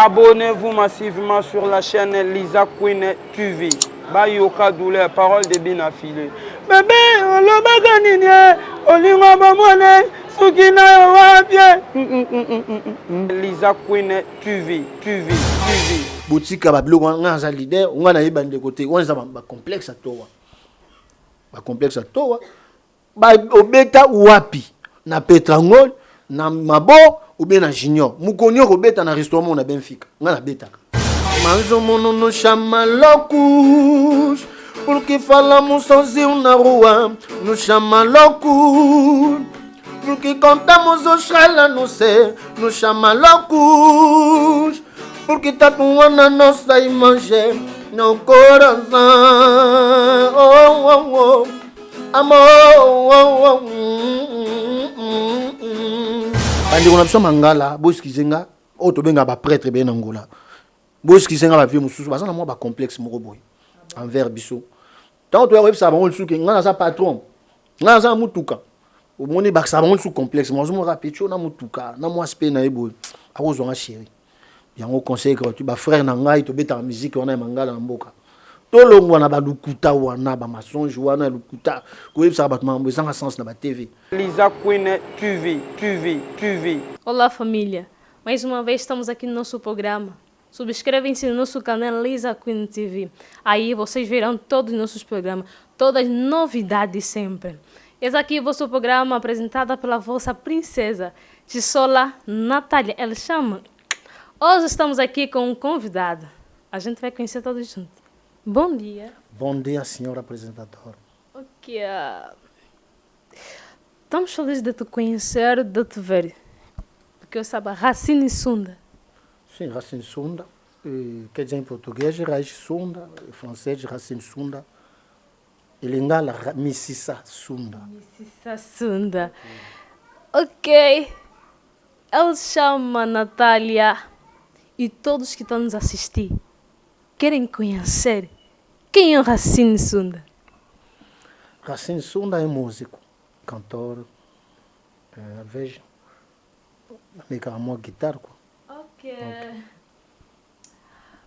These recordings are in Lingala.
Abonnez-vous massivement sur la chaîne Lisa Queen TV. Bayoka douleur, parole de bien affilée. Bébé, on l'a baganiné, on lui a bamone, Soukina wapie. Lisa Queen TV. Boutique à blog, on a un leader, on a un de côté, on a un complexe à toi. Un complexe à toi. Obeta wapi, na Petrangol, na Mabo, ou bien na Junior. Moukonyo obeta na restaurant, on a Benfica. On a beta. Manzo mono chama loucos, porque falamos sozinho na rua, nos chama loucos, porque contamos oxalá no céu, nos chama loucos, porque tatuando a nossa imagem no coração, oh, oh, oh, amor, oh, oh, Bandi on a besoin mangala, boskizenga, auto benga ba prêtre ben Angola. Boski senga ba vie mususu bazana mo ba complexe moko boy envers biso tant to web ça ba on suke ngana sa patron ngana sa mutuka o moni ba ça ba on su complexe mo zo mo rapetio na mutuka na mo aspect na ebo akozo nga chéri yango conseil que tu ba frère na ngai to beta musique on a mangala na mboka to longwa na ba lukuta wana ba masonge wana lukuta ko web ça ba mambo sans sens na ba TV. Lisa Queen TV. Olá família, mais uma vez estamos aqui no nosso programa. Subscrevem-se no nosso canal Lisa Queen TV. Aí vocês verão todos os nossos programas, todas as novidades sempre. Esse aqui é o vosso programa apresentado pela vossa princesa, Tissola Natália. Ela chama. Hoje estamos aqui com um convidado. A gente vai conhecer todos juntos. Bom dia. Bom dia, senhora apresentadora. Ok. Estamos felizes de te conhecer, de te ver. Porque eu saiba Racine Sunda. Sim, Racine Sunda, quer dizer em português, Raiz Sunda, em francês, Racine Sunda, e lingala, Mississa Sunda. Mississa Sunda. Ok. Ela se chama Natália e todos que estão nos assistir querem conhecer quem é o Racine Sunda. Racine Sunda é músico, cantor, veja, amiga, amor, guitarra, quoi.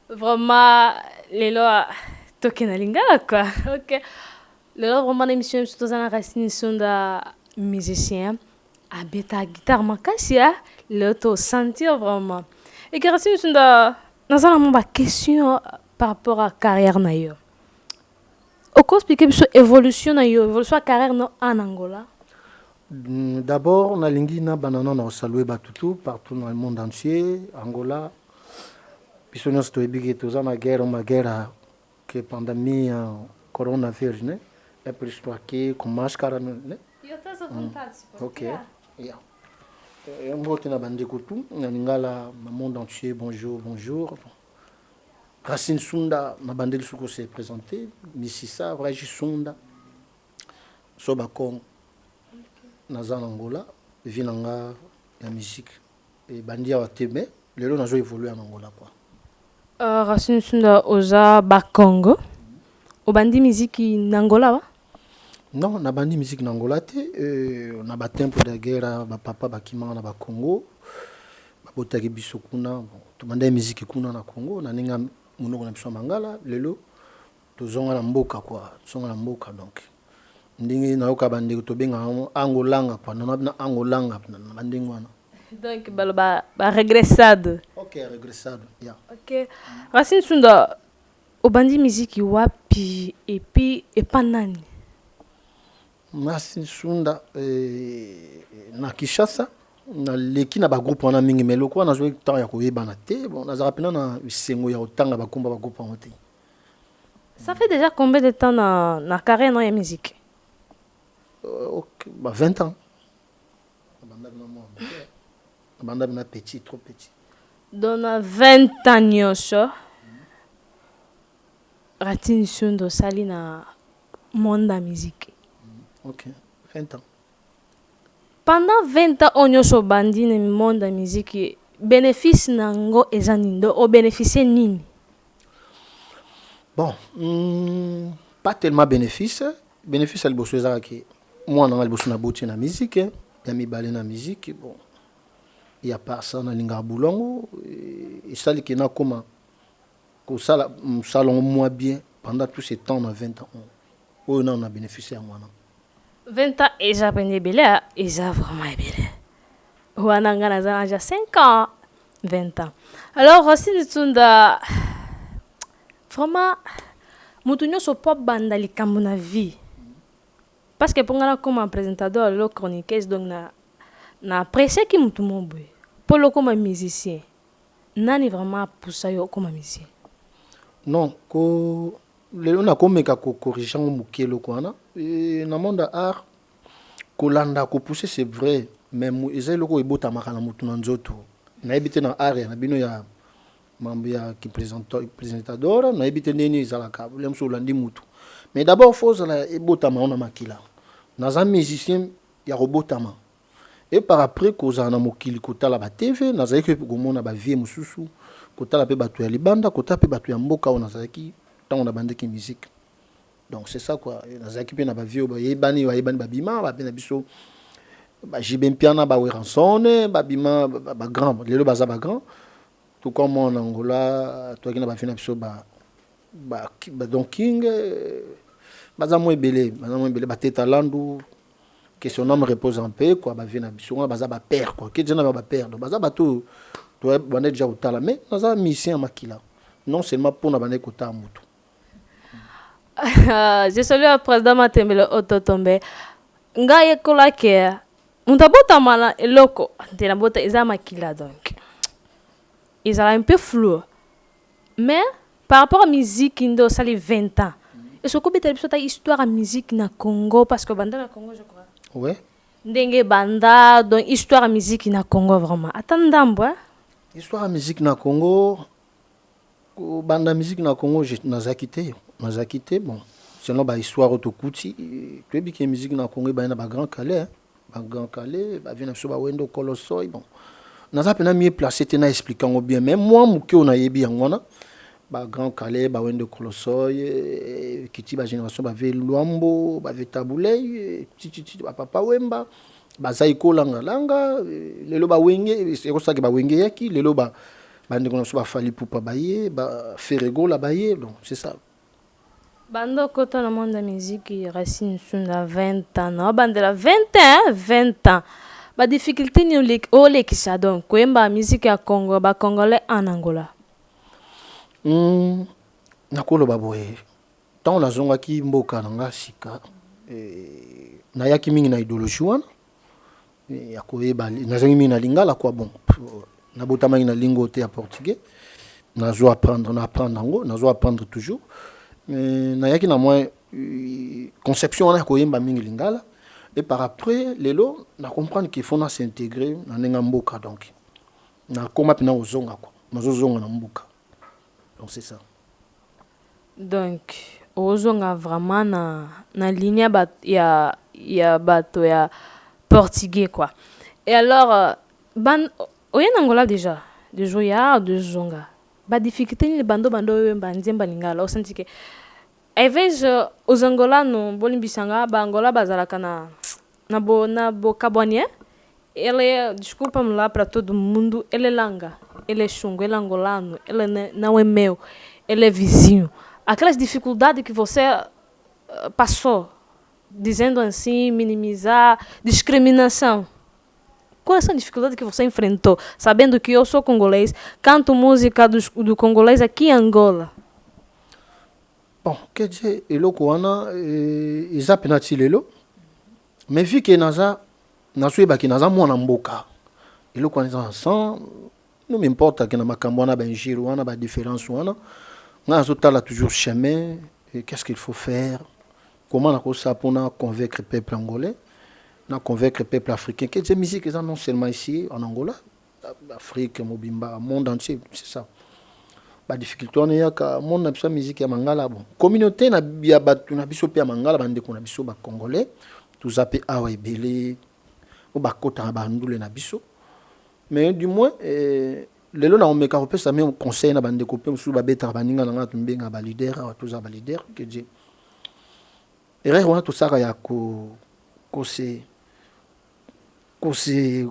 Vraiment, lelo toqué na lingala quoi. Ok. Lelo vraiment l'émission je suis dans Racine Sunda musicien, a beta guitare makasia, le to sentir vraiment. Et que Racine Sunda dans un ma question par rapport à carrière na yo. O quoi expliquer sur évolution na yo, évolution carrière no en Angola. D'abord, on a l'ingina banana na salué batutu partout dans le monde entier, Angola. Puis on a stoïbi que tous en guerre, on a guerre que pandémie coronavirus né, et puis histoire que comme máscara né. Eu tô à vontade, OK. Yeah. Et on vote na bande kutu, na lingala le monde entier, bonjour. Racine Sunda na bande suko s'est présenté, Mississa Raiz Sunda. Sobakong naza Angola, vinanga ya musique et bandia wa teme, lelo nazo évoluer en Angola quoi. Racine Sunda oza ba Congo. O bandi musique en Angola wa? Non, na bandi musique en Angola te, na ba tempo de guerre ba papa ba kimanga na ba Congo. Ba botaki biso kuna, to banda musique kuna na Congo, na ninga munoko na biso mangala, lelo tozonga na mboka quoi, tozonga na mboka donc. Ndingi na yoka bandeko to benga angolanga kwa na angolanga na bandingo wana. Donc ba regressado. OK, regressado. Yeah. OK. Racine Sunda o bandi musique wapi et puis et pas nani. Racine Sunda na Kinshasa na leki na ba groupe wana mingi meloko na zo temps ya koyeba na te bon na za rapena na sengo ya otanga ba komba ba groupe wana te. Ça fait déjà combien de temps na carrière na musique? OK, 20 ans. Abandabina petit, trop petit. Dans 20 ans nyonso. Racine Sunda sali na monde la musique. OK, 20 ans. Pendant 20 ans nyonso bandi na monde la musique, bénéfice nango ezanindo o bénéficier nini? Bon, pas tellement bénéfice. Bénéfice à l'bosso ezaki. Moi na l'bosso na boti na musique, ya mi balé na musique, bon. Il y a pas ça na linga bulongo, esali ke nakoma kosala salon moi bien pendant tout ce temps na 20 ans oyo na on a bénéficié yango wana 20 ans eza pene ebele eza vraiment ebele wana nga naza na ja 5 ans 20 ans alors Racine Tunda vraiment mutu nyonso po banda likambo na vie parce que pour nga comme un présentateur le chroniqueuse donc na apprécié ki mutu moboy pour le comme musicien nani vraiment poussa yo comme musicien non ko lelo nakomeka kokorrige yango moke eloko wana na monde ya art kolanda kopousser c'est vrai mais eza eloko ebotamaka na motu na nzoto nayebi te na art na bino ya mambo ya presentador nayebi te ndeni ezalaka le mosu olandi motu mais d'abord faut ozala ebotama ona makila naza musicien ya kobotama et par après kozala na mokili kotala ba tv nazalaki komona bavie mosusu kotala mpe bato ya libanda kotala mpe bato ya mboka oyo nazalaki ntango na bandeki musique donc c'est ça quoi nazalaki mpe na bavie oyo bayebani babima bape na biso bajibe mpiana baweranson babima bagrand lelo baza bagrand tout comme en Angola toaki na bafie na biso Don King baza mo ebele bateta landu que son âme repose en paix quoi bavie na biso wana baza bapère quoi ke djena bapère donc baza bato to bane déjà otala mais naza mission makila non seulement pour na bane kota mutu je salue le président Matembele Ototombe nga yekola ke untabota mala eloko ndena bota eza makila donc ils ont un peu flou mais par rapport à musique indo sali 20 ans et ce que betel biso ta histoire à musique na Congo parce que banda na Congo je crois ouais ndenge banda donc histoire à musique na Congo vraiment attendambo histoire à musique na Congo banda musique na Congo nazaki te bon selon ba histoire otokuti tu bi que musique na Congo ba na ba grand calais ba vient sur ba wendo kolosoy bon naza pena mieux placé te na expliquant bien mais moi muke on a yebi ngona ba grand calais ba wendo kolosoy kiti ba génération ba ve luambo ba ve tabulei titi ba papa wemba ba zaiko langa lelo ba wenge ko sa ke ba wenge yaki lelo ba bande ko ba fali pupa baye ba ferego la baye donc c'est ça bando kota na monde musique Racine Tunda 20 ans no bande la 20 ans ba difficulté ni ole ki ça donc koyemba musique ya Congo ba congolais en Angola nakolo baboye tant la zonga ki mboka nanga sika na yaki mingi na idéologie wana ya koyeba nazangi mingi na lingala quoi bon na botama na lingo te ya portugais nazo apprendre ngo nazo apprendre toujours na yaki na moi conception wana koyemba mingi lingala et par après lelo na comprendre qu'il faut na s'intégrer na nenga mboka donc na koma pina ozonga quoi nazo zonga na mboka donc c'est ça donc ozonga vraiment na ligne ya bato ya portugais quoi et alors oyen Angola déjà de joya de zonga ba difficulté ni bando wemba nzemba lingala o senti que evez aux angolano bolimbisanga ba Angola bazalaka na bo kabonye ele desculpa me lá para todo mundo ele langa ele é chungo ele é angolano ele não é meu ele é vizinho aquelas dificuldades que você passou dizendo assim minimizar discriminação. Quais são as dificuldades que você enfrentou, sabendo que eu sou congolês, canto música do congolês aqui em Angola? Bon, quer dizer, eloko wana eza pena ti lelo, mais vu que naza eba ki naza mwana mboka, eloko wana eza ensemble, non m'importe que na makambo wana ba injiro wana ba différence wana, nga azotala toujours chemin, qu'est-ce qu'il faut faire, comment na kosa pona convaincre le peuple angolais. Na convaincre le peuple africain que ces musiques non seulement ici en Angola, Afrique, Mobimba, monde entier, c'est ça. La difficulté on est que monde na biso musique ya mangala bon. Communauté na ya batu na biso pe ya mangala bande ko na biso ba congolais, tout ça pe awa ebele ou ba kota ba ndule na biso. Mais du moins lelo na omeka ko pe ça même conseil na bande ko pe musu ba beta baninga na ngatu mbenga ba leader wa tous ba leader que Dieu. Erreur on tout ça ya ko c'est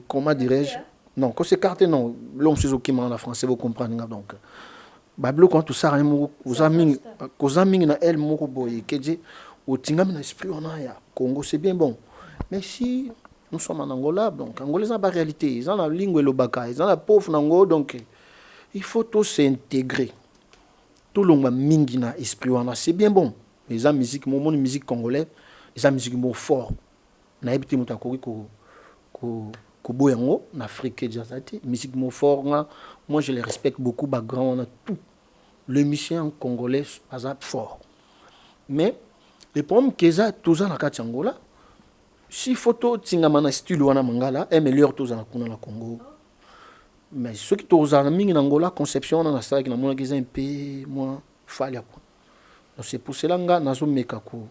comment dirais-je Non, quand c'est carte, non. L'homme c'est qui en français, vous comprenez. Donc, Bablo, quand tout ça, aux amis na elle, moko boy, que dit, au tingam na esprit, on a ya. Congo, c'est bien bon. Mais si nous sommes en Angola, donc, Angolais ont la réalité, ils ont la langue et le baka, ils ont la pauvre nango, donc, il faut tous s'intégrer. Tout le monde mingi na esprit, on a, c'est bien bon. Les amis musique, mon musique congolais, les amis musique, mon fort. Na ebiti mutakori ko boyango en Afrique jazati musique mo fort moi je les respecte beaucoup background on a tout le musicien congolais azat fort mais le problème que ça tous en kati Angola si photo tingama na style wana mangala est meilleur tous en kuna la Congo mais ceux qui tous en mingi na Angola conception na ça qui na mona qu'ils un peu moi fallait quoi donc c'est pour cela nga nazo meka ko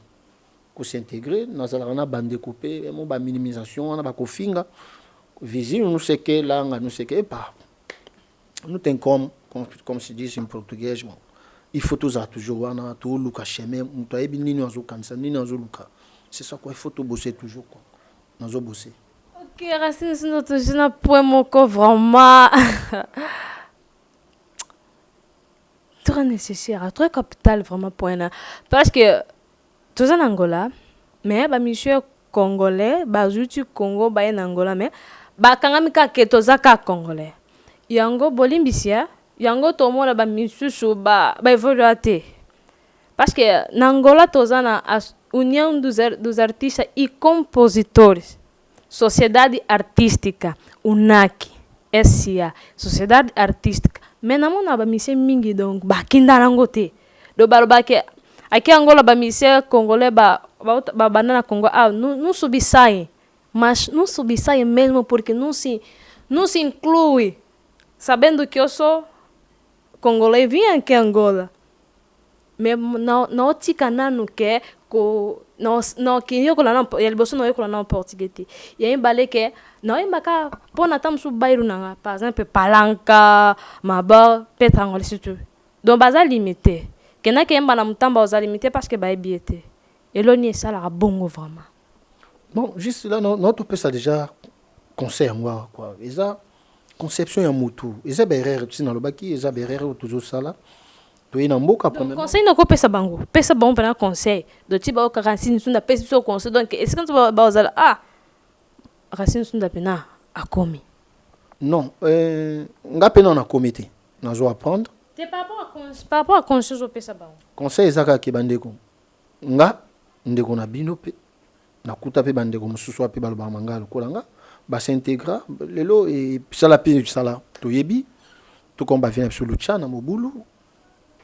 s'intégrer nazala na bande coupé mo ba minimisation na ba kofinga visite nous c'est que là nous c'est que pas nous ten comme se dit en portugais bon il faut toujours wana tout luka chemin muto ebi nini azo kanisa nini azo luka c'est ça quoi il faut tout bosser toujours quoi nazo bosser. Ok, Racine c'est notre jeune point moko vraiment très nécessaire très capital vraiment point là parce que tous en Angola mais ba monsieur congolais ba jutu Congo ba en Angola mais ba kangami ka ketoza ka congolais yango bolimbisia yango tomona ba misusu ba evoluate parce que na Angola tozana união dos artistas e compositores sociedade artística UNAC SCA sociedade artística mais namona ba mise mingi donc ba kindarango te do baloba ke aqui Angola ba mise congolais ba banana Congo não subsai mas não subsai mesmo porque não se inclui sabendo que eu sou congolês vim aqui em Angola mas não tika nano que não que eu lá não ele bolso não eu lá não português e aí balé que não é maca pona tam su bairro nanga par exemple palanca maba petangol surtout donc bazar limité que na que mbana mutamba bazar limité parce que ba ebiete et l'on ça la bongo vraiment. Non, juste là, notre peut ça déjà conseil moi quoi. Et ça conception ya mutu. Et ça berere tu dans le baki, et ça berere toujours ça là. Tu es dans mboka premièrement. Conseil na ko pesa bango. Pesa bon pendant conseil. De type au Racine Sunda pesa so conseil donc est-ce que tu vas bazala Racine Sunda pena a commis. Non, nga pena na comité. Na zo apprendre. C'est par rapport à conseil au pesa bango. Conseil ezaka ke bandeko. Nga ndeko na bino pe nakuta pe bandeko mususu pe baloba mangalo kolanga ba s'intégra lelo et sala pe sala toyebi tout comme ba vient sur le chat na mobulu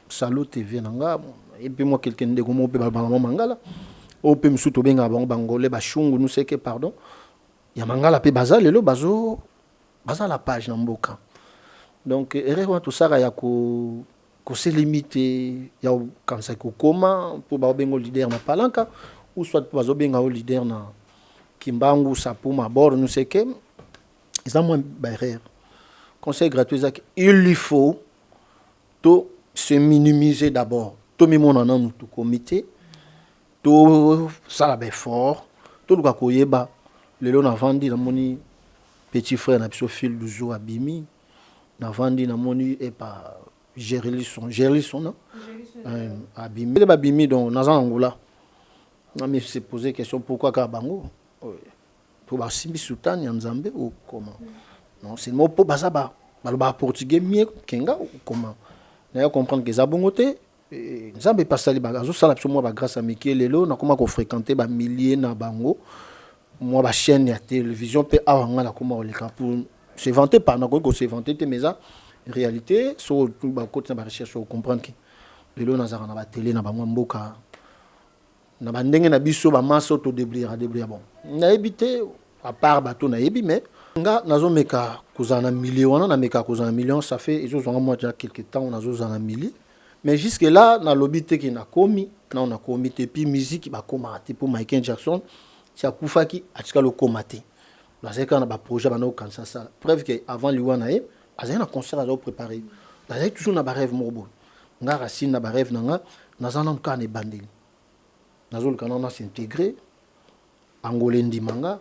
salo TV nanga et puis moi quelqu'un ndeko mo pe baloba mangala o pe mususu to benga bangole ba shungu nous c'est que pardon ya mangala pe baza lelo bazo la page na mboka donc erreur tout ça ya ko se limiter ya comme ça comment pour ba bengo leader na palanka ou soit pour ba benga leader na kimbangu sapu mabor nous c'est que ils ont moins barrière conseil gratuit il lui faut to se minimiser d'abord to mimo na nan tout comité to ça la fort to luka koyeba lelo na vandi na moni petit frère na biso fil du jour abimi na vandi na moni et pas gérer son non abimi babimi donc naza Angola na me se poser question pourquoi ka bango pour ba simbi sultan ya Nzambe ou comment non c'est mo po bazaba baloba portugais mieux kenga ou comment na comprendre que za bongote Nzambe pasali bagazo sala biso moi ba grâce à Mickey lelo na comment ko fréquenter ba milliers na bango moi ba chaîne ya télévision pe awanga na comment oleka pour se vanter pas na ko se vanter te mais ça en réalité sur ba côté na recherche pour comprendre que lelo na zara na ba télé na ba mboka na ba ndenge na biso ba maso to débrouiller bon na éviter à part bateau na yebi mais nga nazo meka kozana million na meka kozana million ça fait ils ont moi déjà quelque temps on a zozana milliers mais jusque là na lobité qui na komi na on a comité puis musique ba komate pour Michael Jackson c'est akufaki atika le komate là quand on a ba projet ba no kansa ça preuve que avant liwana e azana na concert à préparer là toujours na ba rêve morbo nga Racine na ba rêve nga nazana mkane bandeli nazol kana na s'intégrer angolais ndimanga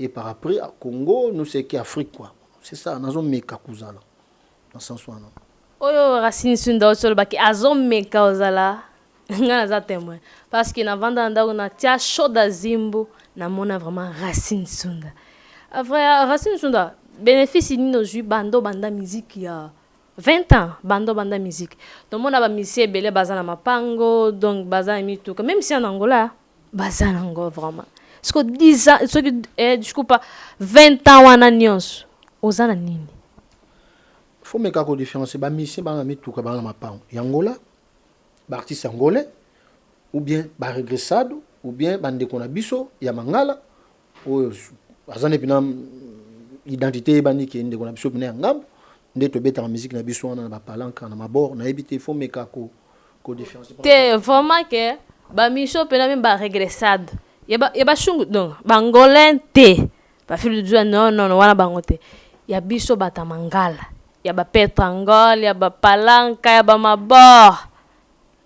et par après à Congo nous c'est qu'Afrique quoi c'est ça nazo meka kuzala dans sens wana oyo Racine Sunda osolo baki azomeka ozala nga naza témoin parce que na vanda ndako na tia shoda zimbo na mona vraiment Racine Sunda vrai Racine Sunda bénéfice ni nos jus bando banda musique ya 20 ans bando banda musique donc mona ba musicien belé bazana mapango donc bazana mituka même si en Angola bazana ngo vraiment ce que 10 ans ce que desculpa 20 ans wana nyonso ozana nini faut meka ko différencier ba musicien ba mituka ba na mapango yangola ba artiste angolais ou bien ba regressado ou bien bande ko na biso ya mangala oyo azane pina identité bandi ki ndeko na biso pina ngambo ndeto beta en musique na biso na ba palanka na mabord na ebité faut meka ko différencier te vraiment que ba miso pena même ba regressado ya ba shungu donc bangolais te ba fil du non wana bangote ya biso bata mangala ya ba petrangol ya ba palanka ya ba mabord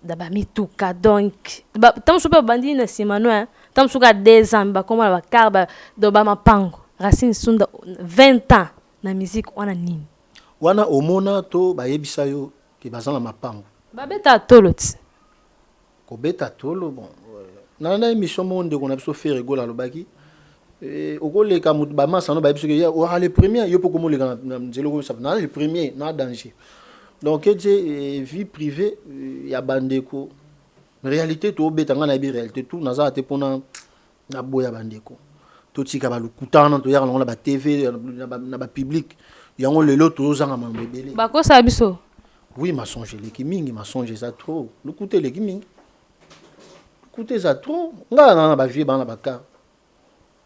da ba mituka donc ba tam super bandi na simano tam suka 2 ans ba koma ba karba do ba mapango Racine Sunda 20 ans na musique wana nini wana omona to ba yebisa yo ke bazana mapango ba beta tolot ko beta tolo bon na émission monde qu'on a besoin faire rigoler lo baki okoleka mutu ba masano ba biso ke ya o le premier yo poko mo le na nzelo ko sa na le premier na danger donc vie privée ya bandeko réalité to betanga na bi réalité tout naza te pona na boya bandeko to tika ba lukutana to yaka na ba TV na ba public yango lelo to zanga mambebele ba ko sa biso oui ma songe les mingi ma songe ça trop lukuté les mingi lukuté ça trop nga na ba vie ba na ba car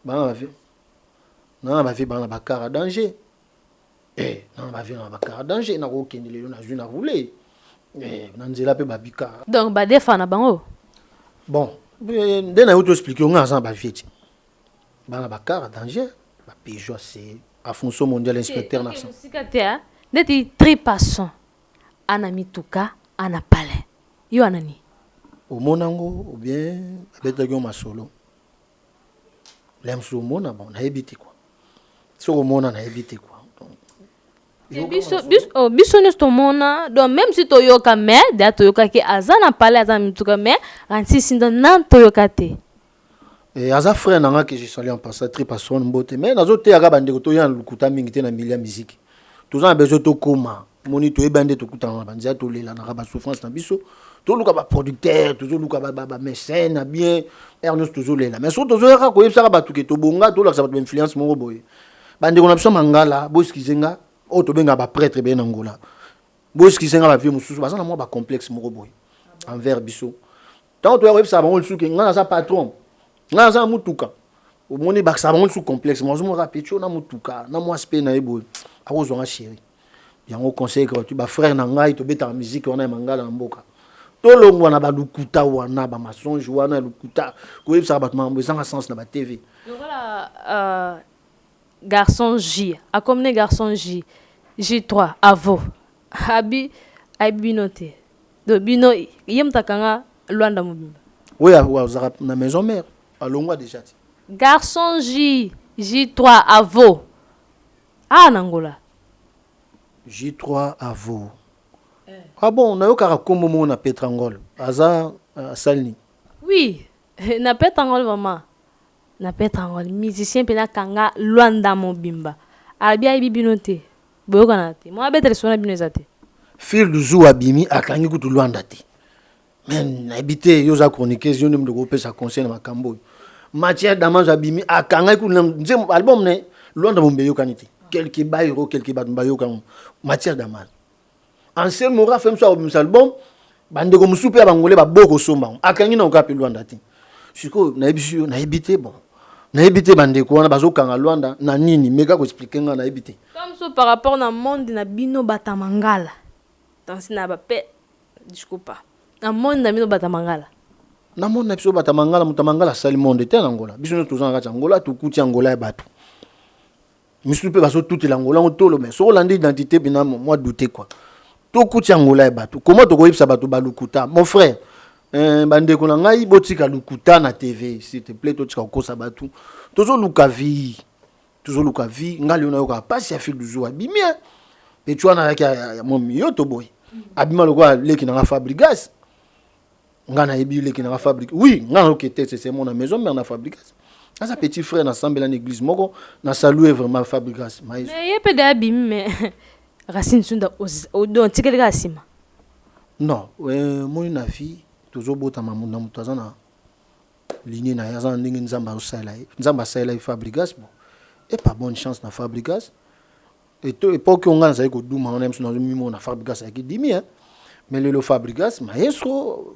ba na vie ba na ba car danger non ba vie na ba car danger na ko kende lelo na juna rouler na nzela pe ba bika donc ba defa na bango bon dès na auto expliquer on a ba vie ba na ba car danger ba Peugeot c'est à fonction mondial inspecteur na ça sikatea neti tripasson ana mituka ana palais yo anani au monango ou bien betaki yo masolo lemso mona bon na ebité quoi so au mona na ebité quoi biso nyonso tomona donc même si toyoka mais da toyoka ke aza na palais aza mituka mais Racine Sunda na toyoka te aza frère nanga que je salue en passant très personne mbote mais nazo te aga bandeko to ya lukuta mingi te na milieu musique toza na besoin to koma moni to ebande to kutana banza to lela na ba souffrance na biso to luka ba producteur to luka ba mécène bien Ernest to lela mais so to zo ka ko yebsa ba tuke to bonga to la sa ba influence mo boye bandeko na biso mangala boskizenga o to benga ba prêtre ben Angola boskizenga ba vie mususu ba sana mo ba complexe mo boye envers biso tant to yebsa ba on suke ngana sa patron nga za mutuka omoni bakisa bango sous complexe moi je me rappelle na mutuka na moi aspect na ebo akozo nga chéri yango conseil que tu ba frère na ngai to beta musique wana mangala na mboka to longwa na ba lukuta wana ba masonge wana lukuta ko yebisa ba mambo sans sens na ba TV voilà garçon J a comme les garçon J3 avo abi noté do bino yem takanga Luanda mobimba oui wa na maison mère alongwa déjà garçon J3 avo Angola J3 avo ah bon na yo kaka kombo mo na Petrangol aza salni oui na Petrangol vraiment na Petrangol musicien pena kanga Luanda mobimba abia bibinote boyoka na te mo abetre sona bino ezate fil du jour abimi akangi kutu Luanda te men na habité yo za chroniqueuse yo ndemdo ko pesa conseil na makambo matière d'amage abimi akanga ku nzem album ne Luanda mombeyo kanite quelques bayro quelques batmbayo kan matière d'amage ancien mora femme so album bande ko musupe abangole ba boko somba akangi na okapi Luanda te siko na ebisi na habité bon na habité bande ko wana bazokanga Luanda na nini meka ko expliquer nga na habité comme ça par rapport na monde na bino batamangala dans na ba pe disculpa na monde na bino batamangala na monde na biso batamangala mutamangala sali monde te na Angola biso to zanga ka Angola to kuti Angola e batu misupe baso tout l'Angola on tolo mais so landi identité bina moi douter quoi to kuti Angola e batu comment to ko yipsa batu balukuta mon frère bande ko na ngai botika lukuta na TV s'il te plaît to tika ko sa batu tozo luka vie toujours le cas vie ngali on a eu pas si à fil du jour abimia et tu en as qui a mon mieux to boy abima le quoi les qui n'a fabrigas ngana ebi les qui n'a fabrique oui ngana ok c'est mon maison mais on a fabrigas ça petit frère na semble en église moko na saluer vraiment fabrigas mais y peut d'abim mais Racine Sunda au tikeli gasima non moi na vie toujours bota mamu na mutazana ligne na yaza ndingi nzamba sala fabrigas bon et pas bonne chance na fabrigas et to époque on a ça ko duma on aime sur mimo na fabrigas qui dimi hein mais le fabrigas maestro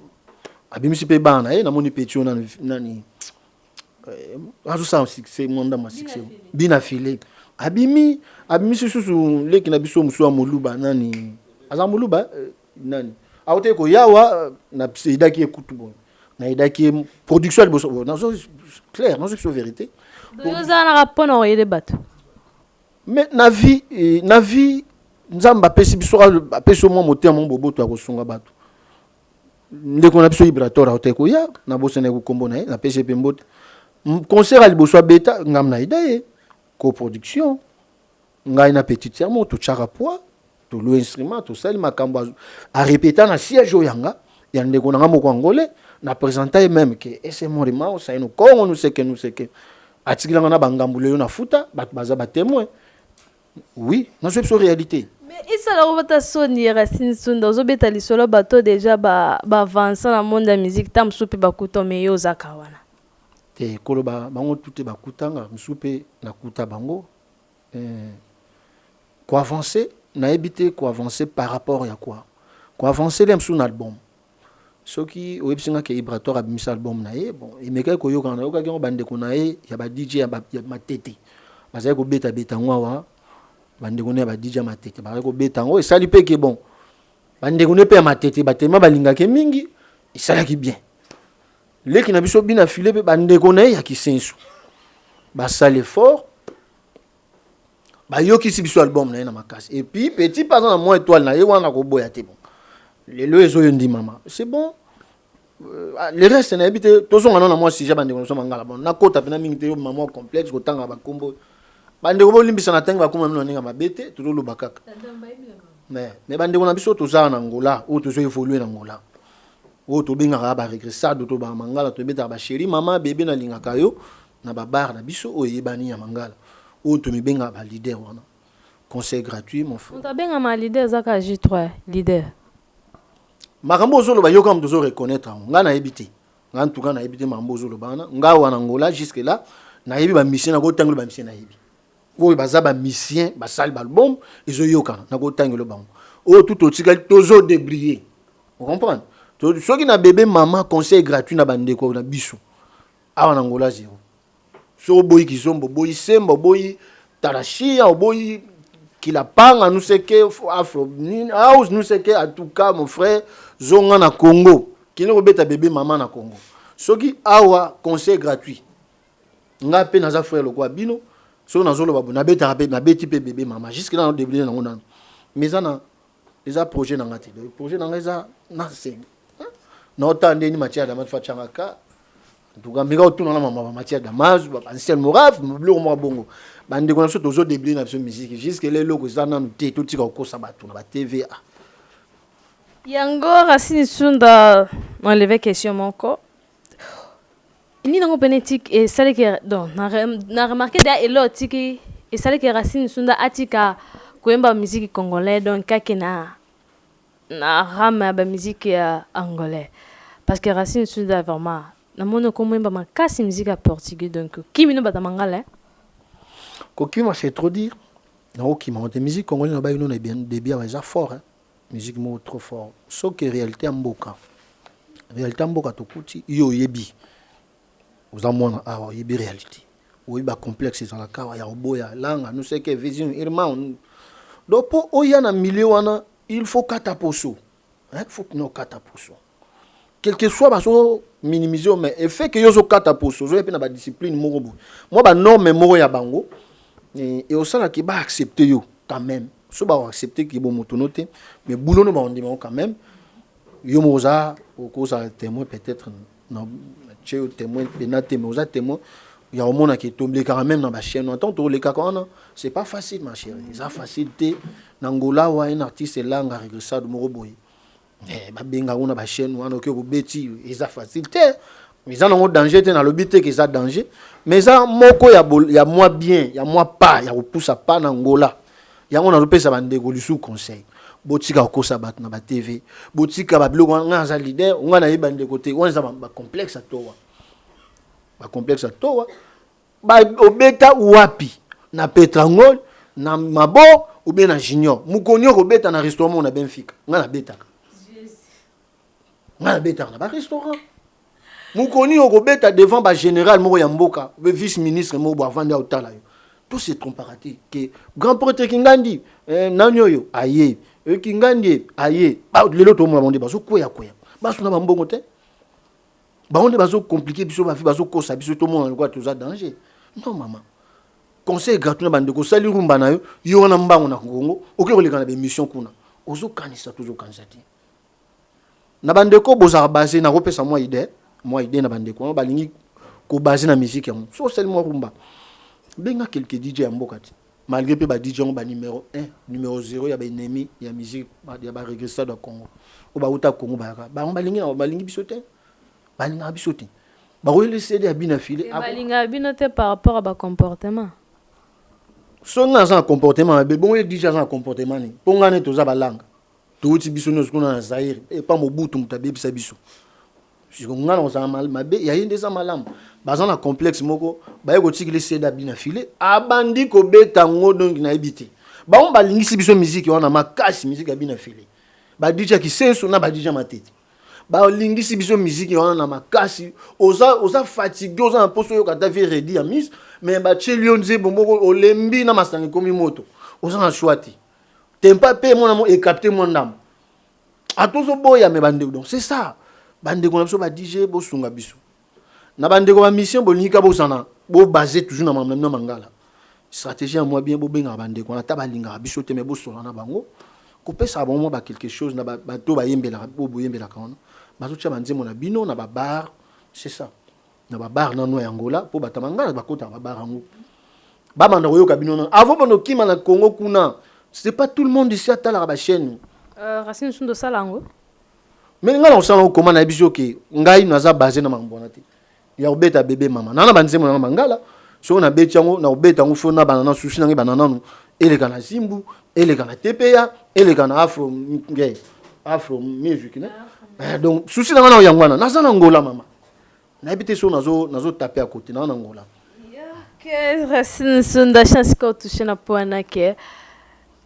abimisi pe bana na moni petio na nani azo ça succès monde ma succès bina filé abimi susu leki na biso musu amoluba nani azamoluba nani aote ko yawa na idaki ekutu bon na idaki production de na clair non c'est vérité donc ça na rapport na yede bato mais na vie nzamba pesi biso pesi mo moteur mo boboto akosunga bato ndeko na biso vibrateur aote ko ya na bosene ko kombo na na pesi pe mbote concert ali boso beta ngam na idée coproduction ngai na petit sermon to chaka poa to lo instrument to sel makambo a répéter na siège yanga ya ndeko na moko angolais na présenter même que ese morima ça nous kongo nous c'est que atikilanga na bangambulelo na futa baza ba témoin oui non c'est réalité mais ça la robata soni Racine Sunda zo beta lisolo bato déjà ba avancer dans monde de musique tam soupe ba kuto meyo zakawana te koloba bango tuté ba kutanga msupe na kuta bango quoi avancer na éviter quoi avancer par rapport à quoi avancer les sur album ce qui au epsinga ke vibrateur abimisa album na ye bon imeka ko yoka na yoka ki bande ko na ye ya ba DJ ya matete bazai ko beta ngwa bande ko ne ba DJ matete ba ko beta ngo esali pe ke bon bande ko ne pe matete batema balinga ke mingi esala ki bien leki na biso bina filé pe bande ko na ya ki sensu ba sale fort ba yoki si biso album na na makasi et puis petit par exemple moi étoile na ye wana ko boya te bon les lois ont dit maman c'est bon le reste n'a habité tous on a moi si j'ai bandé on mangala bon na kota pena mingi te maman complexe ko tanga ba kombo bande ko limbisa na tanga ba kuma mino ninga mabete to lo bakaka mais bande ko na biso to za na ngola ou to zo évoluer na ngola ou to binga ba regressade to ba mangala to beta ba chérie maman bébé na linga kayo na ba bar na biso o yebani ya mangala ou to mi benga ba leader wana conseil gratuit mon frère on ta benga ma leader zaka J3 leader makambo zolo ba yoka mdozo reconnaître nga na ebité nga ntuka na ebité mambo zolo bana nga wana ngola jusque là na yebi ba mission na ko tangelo ba mission na yebi wo ba za ba mission ba sal ba album izo yoka na ko tangelo bango o tout otikali tozo débrier vous comprenez to soki na bébé maman conseil gratuit na bande ko na biso awana ngola zero so boyi kizombo boyi sembo boyi tarashia boyi qu'il panga nous c'est que afro house nous c'est que en tout cas mon frère zonga na Congo qui ne robeta bébé maman na Congo soki awa conseil gratuit nga pe naza frère le quoi bino so na zolo babu na beta rapé na beti pe bébé maman jusque là on débrouiller na ngona mais ça na les projets na ngati le projet na ngeza na c'est na otande ni matière da matfa changaka en tout cas mega otuna na mama matière da maz ba ancien moraf bleu mo bongo bande ko na so tozo débrouiller na musique jusque les loko ça na te tout tika ko sabatu na ba TVA yango Racine Sunda m'enlever question moko ini nango penetique et ça que donc na remarqué da elo tiki et ça que Racine Sunda atika koemba musique congolais donc kake na rama ba musique angolais parce que Racine Sunda vraiment na mono koemba makasi musique portugais donc kimino batamangala kokima c'est trop dire na qui monte musique congolais na ba ino na bien débit à fort hein musique mo trop fort ce que réalité mboka to kuti yo yebi vous en mona ah yebi réalité oui ba complexe dans la kawa ya oboya langa nous c'est que vision irma donc pour oya na milieu wana il faut kataposo hein faut que no kataposo quel que soit baso minimiser mais effet que yo zo kataposo zo pe na ba discipline moko moi ba norme moko ya bango et au sala ki ba accepter yo quand même so ba accepter ki bon motonoté mais boulot no ba on dit quand même yo moza au cause témoin peut-être non tu témoin pénaté mais oza témoin ya omona ke tomber quand même dans ba chaîne en tant que les kakona c'est pas facile ma chérie ça facilité nangola wa un artiste langa regressade moko boy ba benga ona ba chaîne wana ke bo beti ça facilité mais ça non danger te na lobité que ça danger mais ça moko ya moi bien ya moi pas ya poussa pas nangola ya on a repé ça bandeko lisu conseil botika ko sa bat na ba TV botika ba blog nga za leader nga na yeba ndeko te on za ba complexe atowa ba complexe atowa ba obeta wapi na Petrangol na Mabo ou bien na Junior mukonyo ko beta na restaurant na Benfica nga na beta na ba restaurant mukonyo ko beta devant ba général moko ya mboka be vice ministre moko avanda otala yo tout c'est comparatif que grand prêtre Kingandi nanyoyo aye Kingandi aye ba lelo to mo monde bazo koya baso na bambongo te ba on bazo compliqué biso ba fi bazo kosa biso to mo ngwa to za danger non maman conseil gratuit na bandeko sali rumba na yo na mbango na Kongo oke ko lekana be mission kuna ozo kanisa toujours kansati na bandeko bozara basé na repesa moi idée na bandeko balingi ko basé na musique ya so seulement rumba benga quelques DJ ya mbokati malgré pe ba DJ on ba numéro 1 numéro 0 ya ba ennemi ya musique ya ba regressade de Congo o ba uta Congo ba balingi bisote balinga bisote ba ko laisser des bina filé balinga binote par rapport à ba comportement so nga za comportement be bon DJ za comportement ni ponga ne to za balanga to uti biso no skuna na Zaire e pa mobutu mutabe bisa biso si on a on mal mabe ya yinde za malamu bazan na complexe moko ba yeko tikile seda bina filé abandi ko beta ngodo na ebité ba on balingisi biso musique wana makasi musique ya bina filé ba DJ ki senso na ba DJ matete ba lingisi biso musique wana na makasi oza fatigué oza na poso yo kata vie ready ya mise mais ba chelionze bomoko olembi na masangi komi moto oza na chouati tempa pe mona mo e capter mon ndam atozo boya me bande donc c'est ça bande ko na biso ba DJ bo sunga biso na bande ko ba mission bo lingika bo sana bo basé toujours na mamna mangala stratégie à moi bien bo benga bande ko na tabalinga biso te me bo sona na bango ko pesa bon mo ba quelque chose na ba to ba yembela bo yembela kana bazo tia banzemo na bino na ba bar c'est ça na ba bar na no ya Angola po batamanga ba kota ba bar ango ba manda ko yoka bino avant bono kima na Congo kuna c'est pas tout le monde ici à la ba chaîne Racine Sundo Salango mais ngala on sala comment na biso ke ngai naza basé na mambona te ya obeta bébé mama nana banzemo na mangala so na beti yango na obeta ngo fona banana sushi na ngi banana no ele kana zimbu ele kana TPA ele kana afro music ne donc sushi na ngana yangwana naza na ngola mama na ebité so nazo taper à côté na ngola que Racine Sundo chance ko toucher na poana ke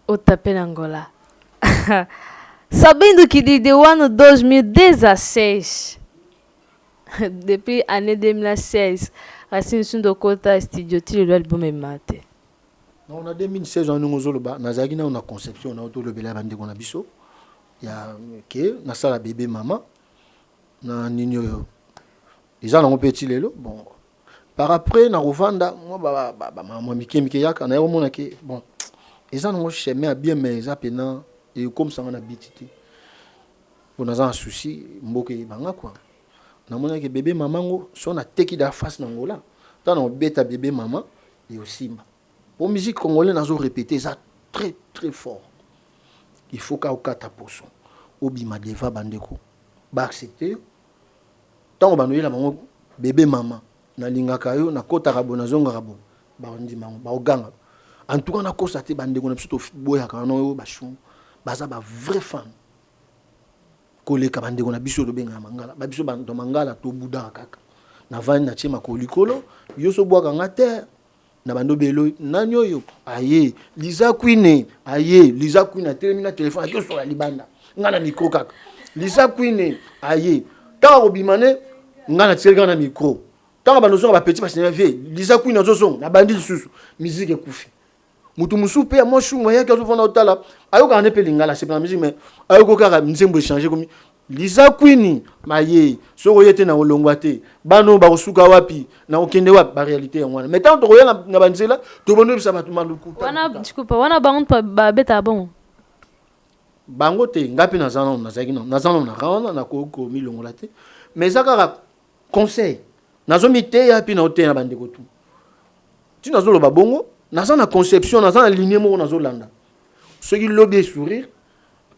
o taper na ngola sabendo que desde o ano 2016 depuis année 2016 Racine Sundo kota studio ti le album est maté non on a 2016 on nous zoloba nazaki na on a conception on a autour le bela bande ko na biso ya ke na sala bébé mama na nini yo ils ont un petit lelo bon par après na rovanda moi ba mike yaka na yo mona ke bon ils ont un chemin bien mais ça pena et comme ça on a bitité on a un souci mboke banga quoi na mona ke bébé maman ngo so na teki da face na ngola tant on beta bébé maman et aussi pour musique congolaise nazo répéter ça très très fort il faut ka okata poso obima deva bandeko ba accepter tant ba noyela bango bébé maman na lingaka yo na kota rabo na zonga rabo ba ndima ba oganga en tout cas na kosa te bandeko na biso boya kana yo ba chou baza ba vrai fan koleka bandeko na biso to benga mangala ba biso ba mangala to buda kaka na vani na chema ko likolo yo so bwaka ngate na bando belo nanyo yo aye Liza Queen aye Liza Queen a terminé téléphone akio sur la libanda ngana micro kaka Liza Queen aye ta obimane ngana tseka na micro ta bando so ba petit ba cinéma vie Liza Queen zo son na bandi susu musique ekufi mutu musu pe mo chunga yake zo fona otala ayo ka ne pe lingala c'est pas musique mais ayo ko kaka nzembo changer comme Liza Queen maye soko yete na olongwa te bano ba kosuka wapi na okende wapi ba réalité ya mwana mais tant to koya na banzela to bono bisa batu maluku wana dikupa wana bango ba beta bon bango te ngapi na zana na zaki na zana na raona na ko milongola te mais zakara conseil nazo mite ya pi na ote na bandeko tu ti nazoloba bongo naza na conception naza na ligne moko nazolanda soki lobi sourire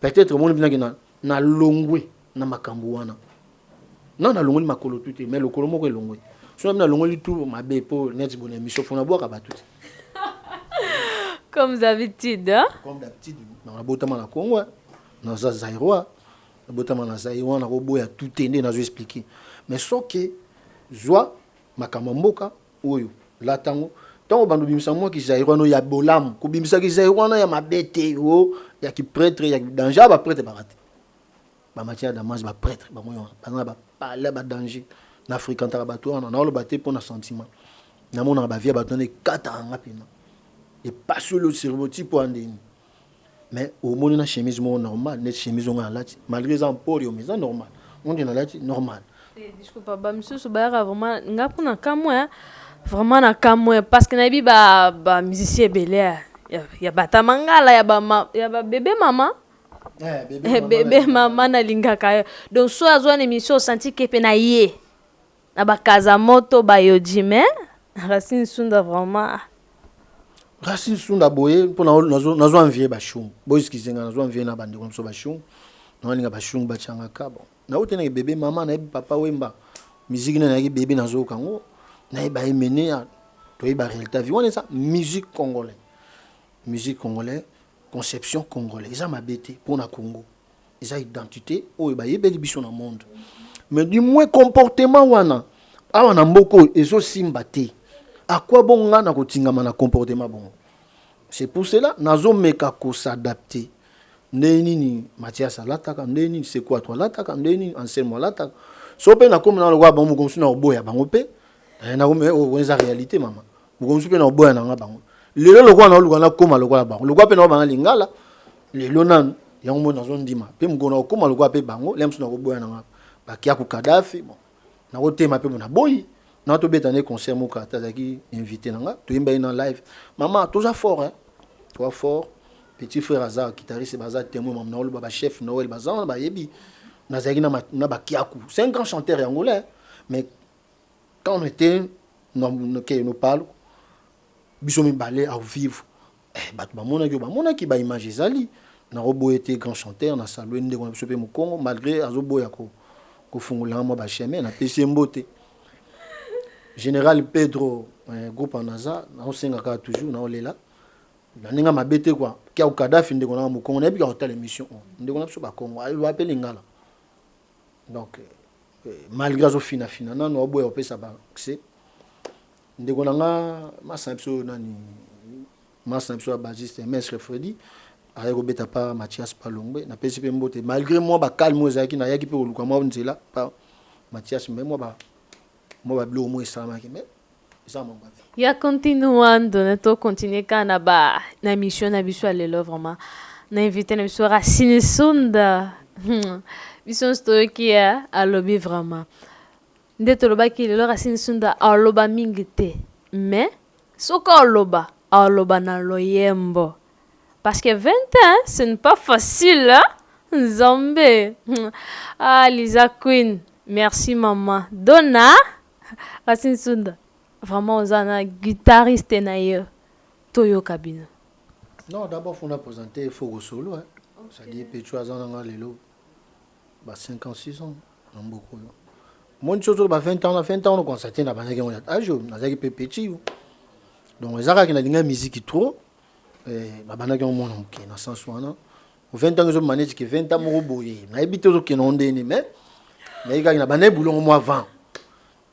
peut-être moni binaki na longwe na makambo wana non na longoli makolo tout mais le kolo moko elongwe so na longoli tout mabe po net bonne émission fona boka ba tout comme d'habitude hein comme d'habitude na botama na Congo na Zaïrois na botama na Zaïrois na roboya tout ende na zo expliquer mais soki joie makambo mboka oyo la tango tant bando bimisa mo ki Zaïrois no ya bolam ko bimisa ki Zaïrois na ya mabete o ya ki prêtre ya danger ba prêtre barate ba matière d'amage ba prêtre ba moyo ba parler ba danger na africain tarabatoire na lo baté pour na sentiment na mona ba vie ba tonne 4 ans rapidement et pas sur le cerveau type andeni mais au monde na chemise mo normal net chemise on là malgré ça pour yo mais ça normal on dit na là normal disculpa ba misusu ba vraiment ngapo na kamwe vraiment na kamwe parce que na bi ba musicien belé ya bata mangala ya ba bébé maman bébé maman na lingaka donc so azwa émission senti que pe na yé na ba kaza moto ba yojime Racine Sunda vraiment Racine Sunda boye pour nazo envier ba chou boy skizenga nazo envier na bandi comme so ba chou na linga ba chou ba changa ka bon na otena bébé maman na papa wemba musique na yaki bébé nazo kango na ba emene to ba réalité vie on ça musique congolais conception congolais ça m'a bêté pour na Congo ça identité o ba yebeli biso na monde mais du moins comportement wana awana mboko ezo simbate à quoi bon nga na kotingama na comportement bon c'est pour cela nazo meka ko s'adapter ndeni Mathias alataka ndeni c'est quoi toi lataka ndeni enseignement lataka so pe na comme na lo kwa bango comme na oboya bango pe na comme weza réalité mama comme pe na oboya na nga bango lelo lo kwa na lo na koma lo kwa bango lo kwa pe na banga lingala lelo nan yango mo nazo ndima pe mukona koma lo kwa pe bango lemso na oboya na nga ba kia ku Kadhafi bon na ko tema pe na boyi na to betane concert mo ka tazaki invité nanga to yimba ina live maman toujours fort hein toi fort petit frère Azar guitariste Bazar témoin mam na ba chef Noël Bazar ba yebi na zaki na ba kiaku c'est un grand chanteur angolais mais quand on était nous parle biso mi balé à vivre ba mona ki ba image zali na robo était grand chanteur na salwe ndeko na biso pe mu Congo malgré azoboya ko fungula mo ba chemin na pesi mbote Général Pedro groupe en Naza na osenga ka toujours na olela na ninga mabete quoi ki au Kadhafi ndeko na mu Congo na bi ka hôtel émission ndeko na biso ba Congo il va appeler ngala donc malgré zo fina na no boya opesa ba c'est ndeko na nga masamso nani masamso basiste maître Freddy avec Robeta pa Mathias Palongbe na pesi pe mbote malgré moi ba calme ozaki na yaki pe oluka moi nzela pa Mathias mais moi ba blo mo esama ki mais ça mon ba ya continuando na to continuer kana ba na mission na biso lelo vraiment na invité na biso Racine Sunda biso story qui a lobby vraiment ndeto loba ki lelo Racine Sunda aloba mingi te mais soka aloba na loyembo parce que 20 ans ce n'est pas facile hein Zambé ah Lisa Queen merci maman Donna Racine Sunda vraiment ozana guitariste na yo toyo kabino non d'abord faut na présenter Fogo solo hein ça dit Petro azana nga lelo ba 56 ans na mboko yo mon chose ba 20 ans on constaté na banaki on a jo na zaki petit donc ezaka ki na linga musique trop ba banaki on mona mke na sens wana 20 ans zo manage que 20 ans mo boye na ebité zo ke ndeni mais il na bané boulon moi avant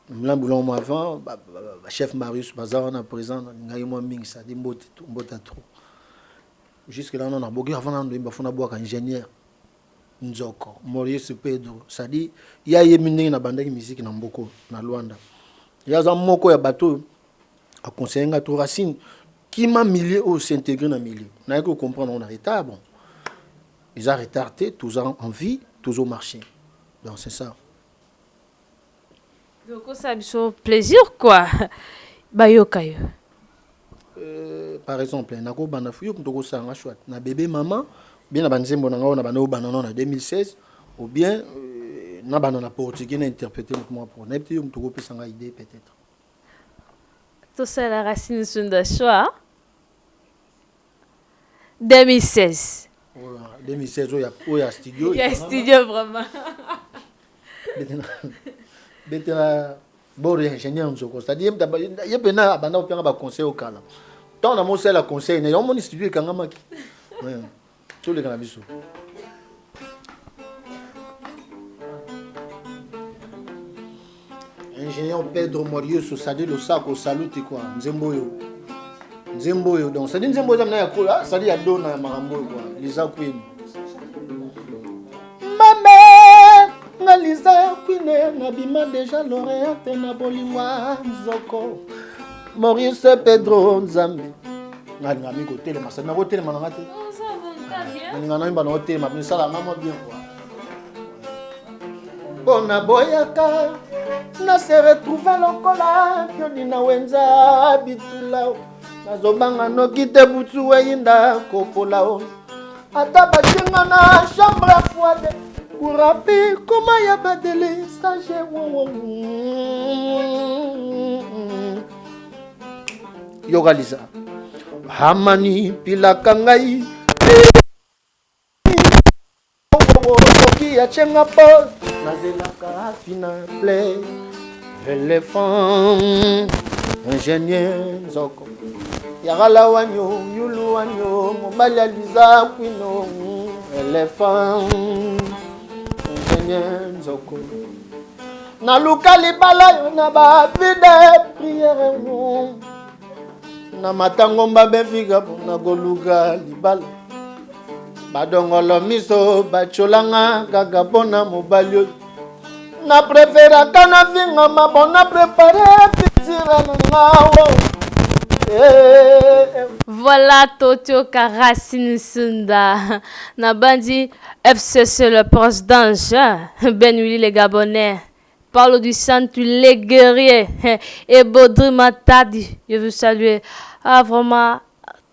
mla boulon moi avant chef Marius Bazar na présent ngai moi mingi ça dit mbota trop jusque là on a bogué avant on fona boka ingénieur Nzoko Maurice Pedro ça dit il y a yemine na bandaki musique na mboko na Luanda ya za moko ya bateau a conseiller trop Racine qui m'a milieu au s'intégrer dans milieu na ko comprendre on a retard bon ils ont retardé toujours en vie toujours marché donc c'est ça donc ça biso plaisir quoi bayoka yo par exemple na ko bana fuyo ko sanga chouette na bébé maman bien na banzembo na ngao na bana banana na 2016 ou bien na banana portugais na interpréter moi pour n'être yo mtoko pesanga idée peut-être Tout ça, la Racine Sunda choix. 2016. 2016, il y a studio. Il y a studio vraiment. Betena bon ingénieur nzoko. C'est-à-dire il y a pena banda opanga ba conseil au kala. Tant na mo la conseil ne mon studio kanga maki. Ouais. Tout les kana biso. Ingénieur Pedro Morioso Sadi lo sako salute quoi. Nzemboyo donc c'est Nzemboyo zamna ya ko Sadi ya dona marambo quoi. Lisa Queen. Nga Lisa Queen na bima déjà lauréate na bolingwa nzoko. Maurice Pedro Nzambe. Nga ngami ko tele masana ko tele mananga te. Nga na imba na hotel ma bisala mama bien quoi. Bona boyaka na se retrouver lokola yoni na wenza bitula nazobanga noki te butu weinda kopolao ata batinga na chambre froide kurapi koma ya badele stage yogalisa hamani pilaka ngai oki ya chenga po nazelaka fina play éléphant ingénieur nzoko yagala wanyo yulu wanyo mobali ya Lisa Queen éléphant ingénieur nzoko naluka libala yo na bavide priere na matango mbabefika mpona koluka libala badongolo miso bacholanga kaka mpona mobali oyo na preferaka na vingama bona prepare pitira na ngawo. Voilà Totio Racine Sunda. Nabandi FCC le président Ben Willy les Gabonais. Parle du centre les guerriers et Baudry Matadi. Je veux saluer vraiment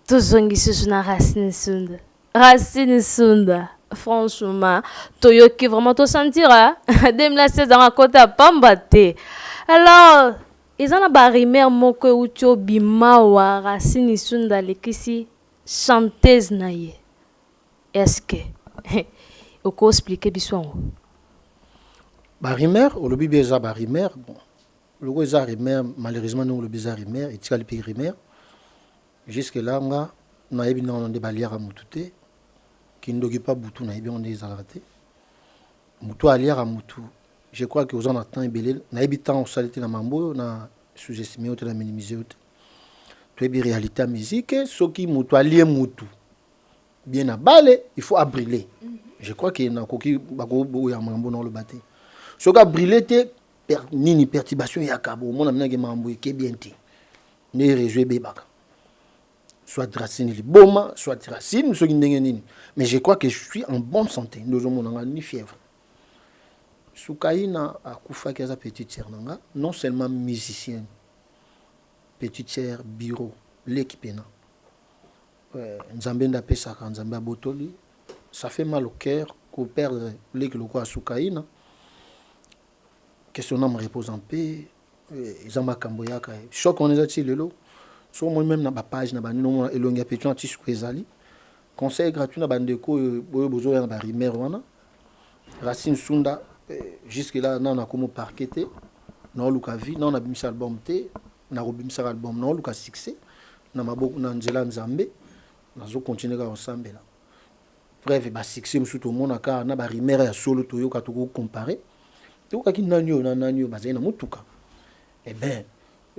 tous ceux qui sont Racine Sunda. Racine Sunda. Franchement, Toyoki vraiment te sentira. 2016 dans la côte à Pambate. Alors, ils ont un rimer moko ucho bimawa Racine Sunda lekisi chanteuse naie. Est-ce que on peut expliquer bisouan? Barimer, au lobby beza barimer, bon. Le gros rimer malheureusement nous le beza rimer et tika le pays rimer. Jusque là nga na yebi na on de baliara mutute. Qui ne pas beaucoup na on des arrêtés mutu aliara mutu je crois que aux en temps belé na habitant salité na mambo na sous-estimé ou na minimiser tu es réalité musique ce qui mutu alié mutu bien à balé il faut abriller je crois que na koki bako ya mambo na le baté ce qui briller te nini perturbation ya kabo mon amena ke mambo ke bien ti ne réjouir bebaka soit Racine Liboma, soit Racine, mais je crois que je suis en bonne santé. Nous avons ni fièvre. Soukaïna a Koufa qui est petite sœur, non seulement musicienne, petite sœur, bureau, l'équipe. Nzambe Ndapesaka, Nzambe Botoli, ça fait mal au cœur qu'on perde l'équipe à Soukaïna. Que son âme repose en paix. Zamba Kamboyaka, choc on est à le lot. Sur moi-même dans ma page na banino elongia petu anti skwezali conseil gratuit na bandeko boyo bozo na barimer wana Racine Sunda jusque là na komo parqueté na luka vie na bimisa album te na robimisa album na luka succès na maboko na nzela nzambe na zo continuer ka ensemble là bref ba succès musuto mona ka na barimer ya solo to yo ka to comparer to ka kinanyo na nanyo bazena mutuka eh ben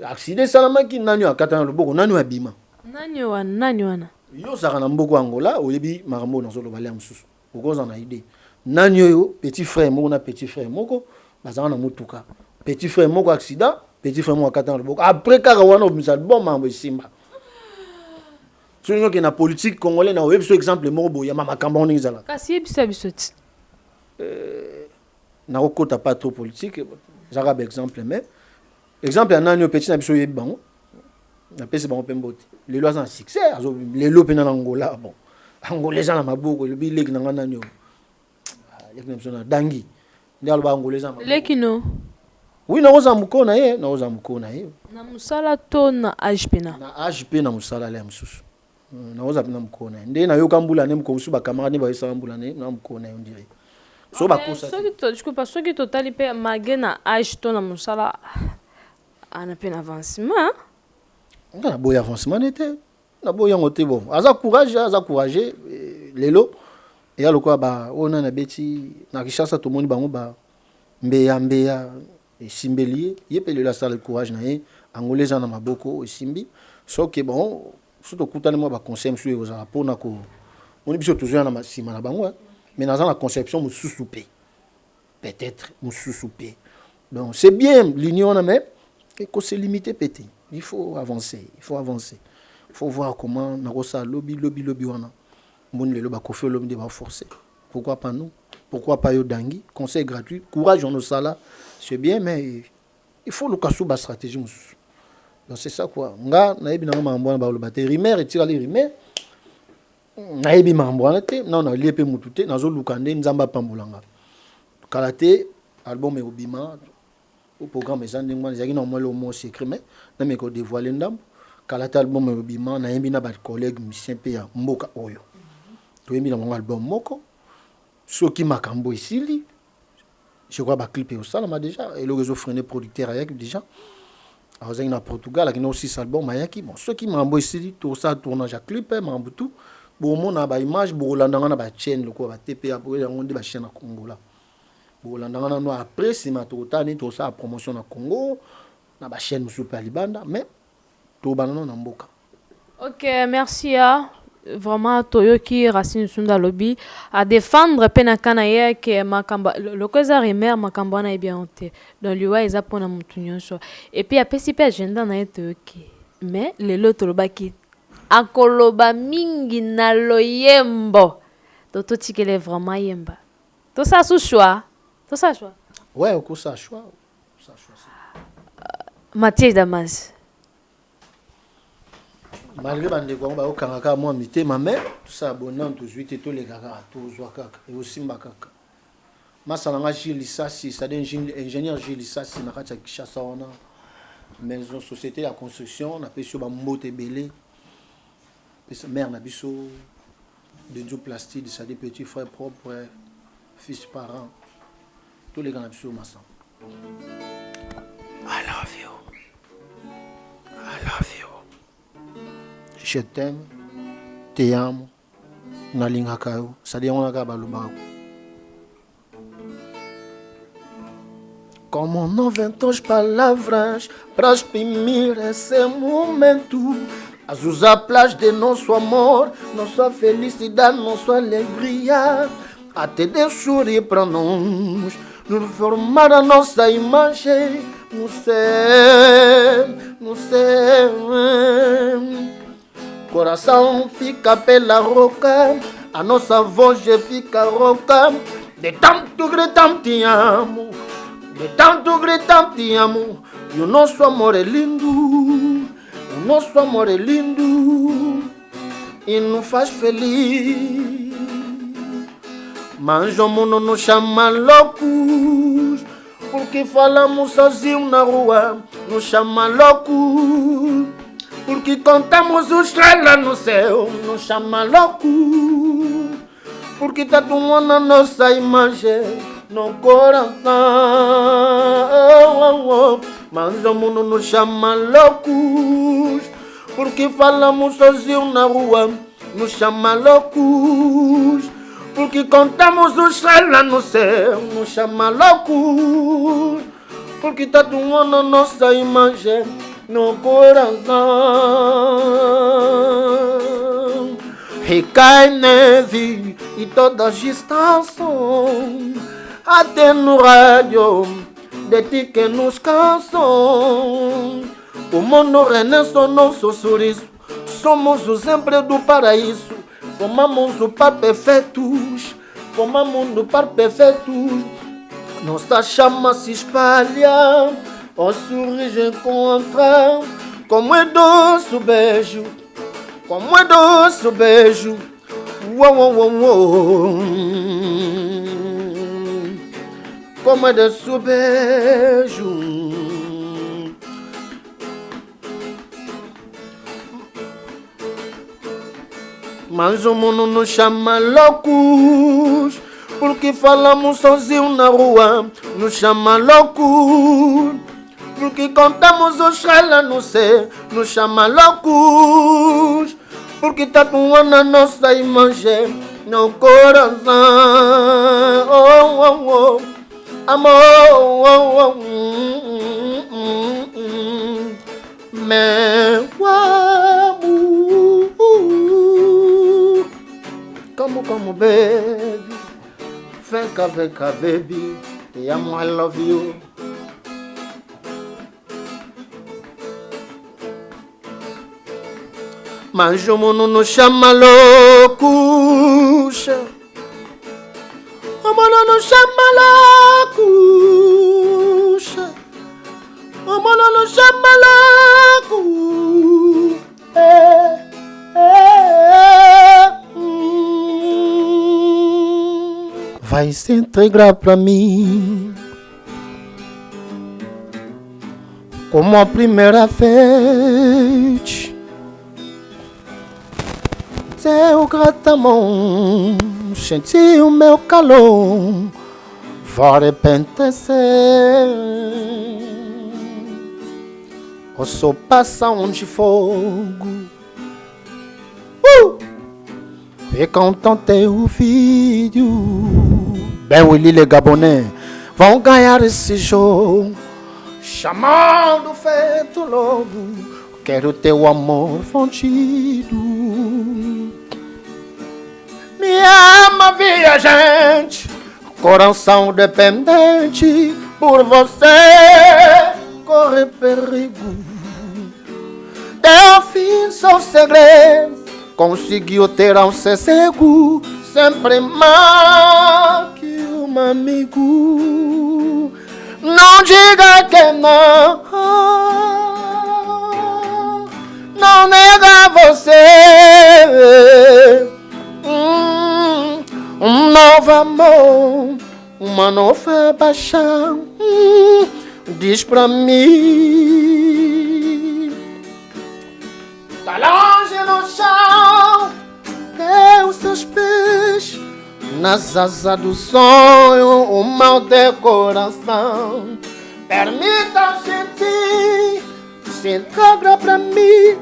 accident salama ki nanyo akatana loboko nanyo abima nanyo wana yo saka na mboko angola oyebi marambo na solo balé mususu okoza na idée nanyo yo petit frère moko na petit frère moko bazana na mutuka petit frère moko accident petit frère moko akatana loboko après kaka wana obimisa bon mambo simba soningo ke na politique congolais na oyebi so exemple moko boya mama kambo ni zala kasi yebisa bisoti na okota pas trop politique j'arabe exemple mais exemple un an petit na biso yebi bango na pesi bango pembote les lois en succès les lois pena Angola bon angolais na maboko le bi leki na ngana nyo leki na biso na dangi ndia lo ba angolais na leki no Oui, naoza mukona ye, naoza mukona ye. Na musala to na ajpena. Na AJP na musala le msusu. Naoza pina mukona ye. Nde na yoka mbula ne mko ba camarade ba yesa mbula ne na mukona ye on dirait. So ba kosa. Ceux qui totali pe magé na âge to na musala ana pe avancement. Na boya avancement n'était. Na boya ngote bon. Aza courage lelo. Et aloko ba ona na beti na richassa to moni bango ba mbeya et simbelier yepe le la salle courage na ye angoleza na maboko simbi so que bon surtout kutana mo ba conseil monsieur ozala pona ko on biso toujours na masima na bango mais dans la conception mususu peut-être mususu donc c'est bien l'union na mais que c'est limité pété il faut avancer il faut voir comment na rosa lobby wana mon lelo ba kofi lobby de ba forcer pourquoi pas nous. Pourquoi pas Yodangi? Conseil gratuit. Courage, on ça là. C'est bien, mais il faut le casser la stratégie. Donc c'est ça quoi. Nga, naebi na mambo na le batterie. Rimer et tire les rimer. Naebi mambo na te. Non, na liepe mutute. Nazo lukande nzamba pambulanga. Kalate album e obima. Au programme ezande ngwa zaki na le mot secret mais na me ko dévoiler ndam. Kalate album e obima naebi na ba collègue musicien pe ya mboka oyo. To ebi na mon album moko. Ce qui m'a cambo ici, je crois que le clip est au salon déjà, et le réseau freiné producteur avec déjà. Alors, il y a Portugal, il y a aussi album, bon, ce qui m'a cambo ici, tout ça, tournage à clip, m'a tout. Bon, on a une image, bon, on a une chaîne, le quoi, TP, après, on a une chaîne à Congo là. Bon, on a après, c'est ma tout ça, promotion à Congo, on a une chaîne super Libanda, mais tout le monde a mboka. Ok, merci. Vraiment Toyoki Racine Sunda Lobby à défendre penakana ye que makamba le koza remer makamba na bien honte donc lui ils apona mutunyo so et puis après si agenda na Toyoki mais le loto lobaki akoloba mingi na loyembo toto tikele vraiment yemba to ça sous choix ouais ko ça choix Mathieu Damas malgré bande ko ba okanga moi mité ma mère tout ça abonnant tous 8 et tous les gars tous kaka et aussi mbakaka masalanga Gilisasi ça ingénieur Gilisasi na kati Kinshasa wana maison société la construction na pe sur ba mbote belé pe mère na biso de Dio Plastique ça des petits frères propres fils parents tous les gars na biso massa I love you. Je t'aime, te amo, nalingaka yo, c'est-à-dire on a balubako. Como não ventos palavras para exprimir esse momento, as plage de nosso amor, nossa felicidade, nossa alegria, até de sorrir para nós, nos formar a nossa imagem no céu. Coração fica pela roca, a nossa voz fica rouca. De tanto gritar te amo, de tanto gritar te amo. E o nosso amor é lindo, o nosso amor é lindo e nos faz feliz. Mas o mundo nos chama loucos, porque falamos sozinhos na rua, nos chama loucos. Porque contamos os estrelas no céu, nos chama louco. Porque tatuamos a nossa imagem no coração. Mas o mundo nos chama loucos. Porque falamos sozinhos na rua, nos chama loucos. Porque contamos os estrelas no céu, nos chama loucos. Porque tatuamos a nossa imagem no coração. Recai neve e todas estações, até no rádio de ti que nos cansam. O mundo renasce o nosso sorriso, somos o sempre do paraíso. Formamos o par perfeitos, formamos o par perfeitos. Nossa chama se espalha, o sorriso encontra. Como é doce o beijo, como é doce o beijo. Uou, uou, uou, uou. Como é doce o beijo. Mas o mundo nos chama loucos, porque falamos sozinhos na rua. Nos chama loucos, porque contamos os relas no céu. Nos chama loucos, porque tatuando a nossa imagem no coração. Oh, oh, oh. Amor, oh, oh, meu amor. Como, baby. Vem cá, baby. Te amo, I love you. Mas o mundo nos chama loucos. O mundo nos chama loucos. O mundo nos chama loucos. Vai se entregar pra mim como a primeira vez. Teu gratamão, senti o meu calor, vai repentecer. O sol passa onde fogo, fica um teu vídeo. Bem, o Lille Gabonais vão ganhar esse jogo, chamando feito logo. Quero teu amor fundido. Me ama, viajante, coração dependente, por você corre perigo. Teu fim, seu segredo, conseguiu ter um sossego, sempre mais que um amigo. Não diga que não, não nega você. Um novo amor, uma nova paixão, diz pra mim. Tá longe no chão, os seus pés, nas asas do sonho, o mal de coração. Permita sentir, se entrega pra mim.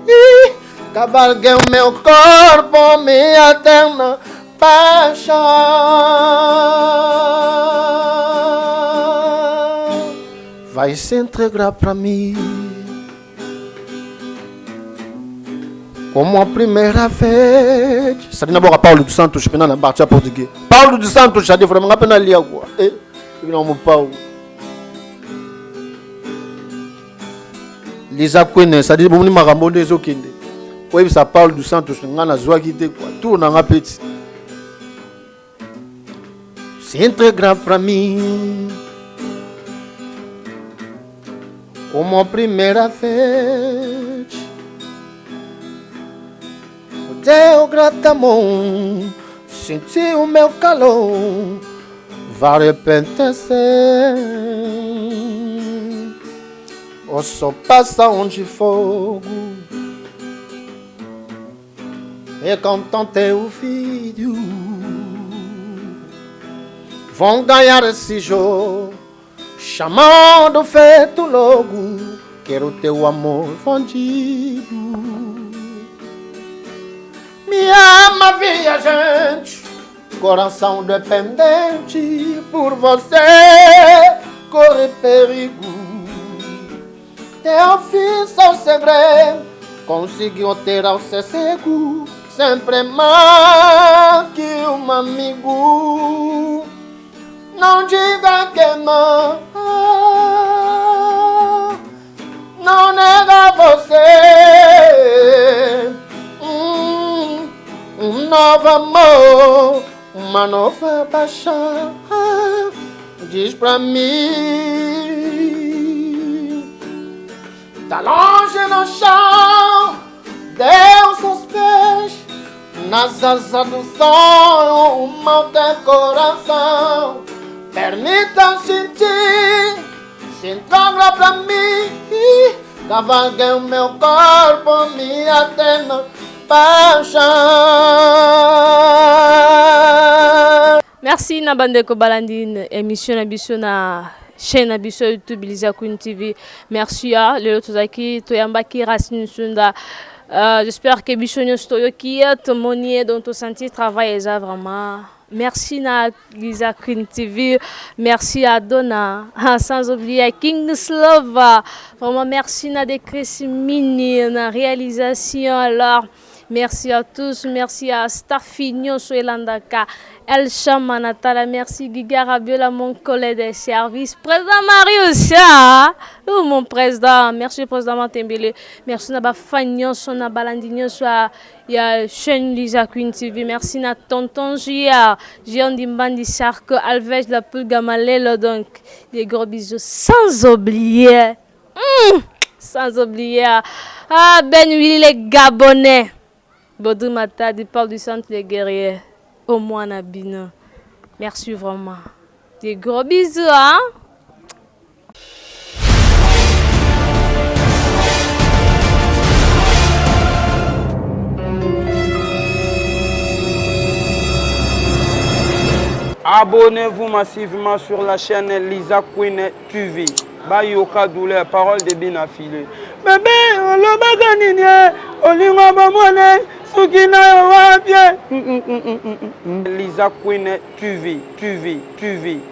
Cavalgue o meu corpo, minha eterna paixão. Vai se entregar pra mim como a primeira vez. Sabe na boca Paulo dos Santos, penana bate a português. Paulo dos Santos, já deu uma pena ali agora. Não, Paulo. Lisa Queen, ça dit bon ni marambo des okinde. Oui, ça Paulo dos Santos, ngana zoa qui te quoi. Tout na ngapeti. C'est très grave pra mim como a primeira vez. O teu gratamão, senti o meu calor, vai repentecer. O sol passa onde fogo, e cantam teu filho. Vão ganhar esse jogo, chamando feito logo. Quero teu amor fundido. Me ama, viajante, coração dependente, por você corre perigo. Teu fim, seu segredo, conseguiu ter ao sossego, sempre mais que um amigo. Não diga que não, não nega você. Um novo amor, uma nova paixão, diz pra mim. Tá longe no chão, Deus seus pés, nas asas do sonho, o mal de coração. Permita sentir, se entrega pra mim. Cavalgue o meu corpo, minha eterna pas chance. Merci na bande ko balandine émission na biso na chaîne na biso YouTube Liza Queen TV. Merci à le tozaki toyambaki Racine Sunda. J'espère que biso nyonso toyoki tomoni donc to sentir travail eza vraiment. Merci na Liza Queen TV. Merci à Donna, sans oublier Kingslova. Vraiment merci na de Chris Mini na réalisation alors. Merci à tous, merci à Staffinio Soelandaka, El Chama Natala, merci Giga Rabiola, mon collègue des services, président Marius, oh mon président, merci président Matembele, merci Naba Fagnon, Sona Balandinho, soit il y a chaîne Liza Queen TV, merci na tonton Gia, Jean Dimbandi Sarko, Alves la Pulga Malelo, donc des gros bisous, sans oublier Ben Willy les Gabonais. Baudou Mata du parle du centre des guerriers au moins Nabino. Merci vraiment. Des gros bisous, hein? Abonnez-vous massivement sur la chaîne Liza Queen TV. Bayoka douleur, parole de bien affilée. Bébé, on l'a baganiné, on l'a bamoné, Sukina Wapie. Liza Queen TV.